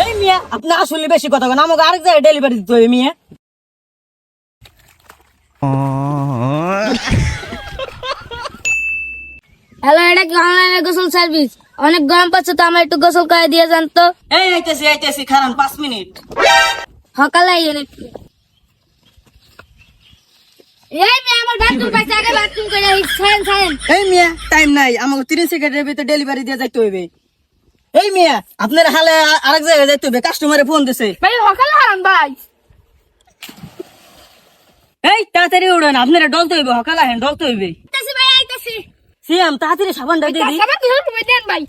এই মিয়া আপনি আসলে বেশি কথা বলেন, আমাকে আরেক জায়গায় ডেলিভারি দিতে হবে মিয়া। হ্যালো, এটা কি অনলাইনে গোসল সার্ভিস? অনেক গরম পাচ্ছে তো আমার একটু গোসল করে দিয়ে যান তো। এই আইতেছি খারান 5 মিনিট। সকালে আইয়েন একটু। এই মেয়ে আমার বাথরুম পাইছে, আগে বাথরুম করে ছাড়েন। এই মিয়া টাইম নাই, আমাকে 30 সেকেন্ডের ভিতরে ডেলিভারি দিয়ে যাইতে হইবে। এই মিয়া আপনার হালে আরেক জায়গায় যাইতে হইবে, কাস্টমারে ফোন দিছে। ভাই সকালে হারান ভাই। এই তাড়াতাড়ি উড়েন, আপনারা ডলতে হইবে, সকালে আহেন, ডলতে হইবে। আইতাছি ভাই, আইতাছি। সিয়াম তাড়াতাড়ি সাবানটা দিয়ে দি। সাবান দিলে তুমি দেন ভাই।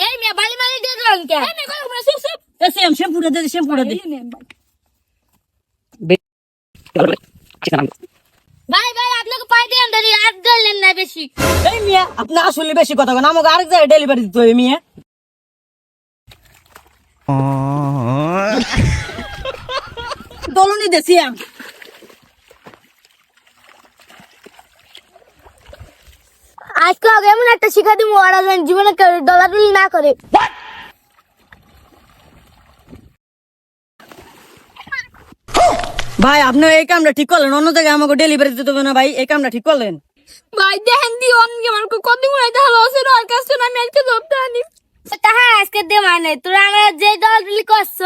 এই মেয়ে বালি মালি দিয়ে দিলেন কে? এই মেয়ে কই তোমরা চুপ চুপ। এই সিয়াম শ্যাম্পুটা দে, শ্যাম্পুটা দে। ভাই ভাই আপনাকে পাই দেন দাঁড়িয়ে আর ধরলেন না বেশি। এই মিয়া আপনি আসলে বেশি কথা বলেন, আমাকে আরেক জায়গায় ডেলিভারি দিতে হবে মিয়া। দলনি দে সিয়াম। আজকে আগে এমন একটা শিক্ষা দিব ওরা যেন জীবনে কেউ ডলাডলি না করে। ভাই আপনি এই কামটা ঠিক করলেন, অন্য জায়গায় আমাকে ডেলিভারি দিতে হবে না ভাই, এই কামটা ঠিক করলেন। ভাই দেখেন দি অনকে আমার কত গুণ এটা হলো আছে আর কাছে না আমি আজকে ধরতে আনি। তাহা আজকে দে মানে তোরা আমরা যে ডলাডলি করছ।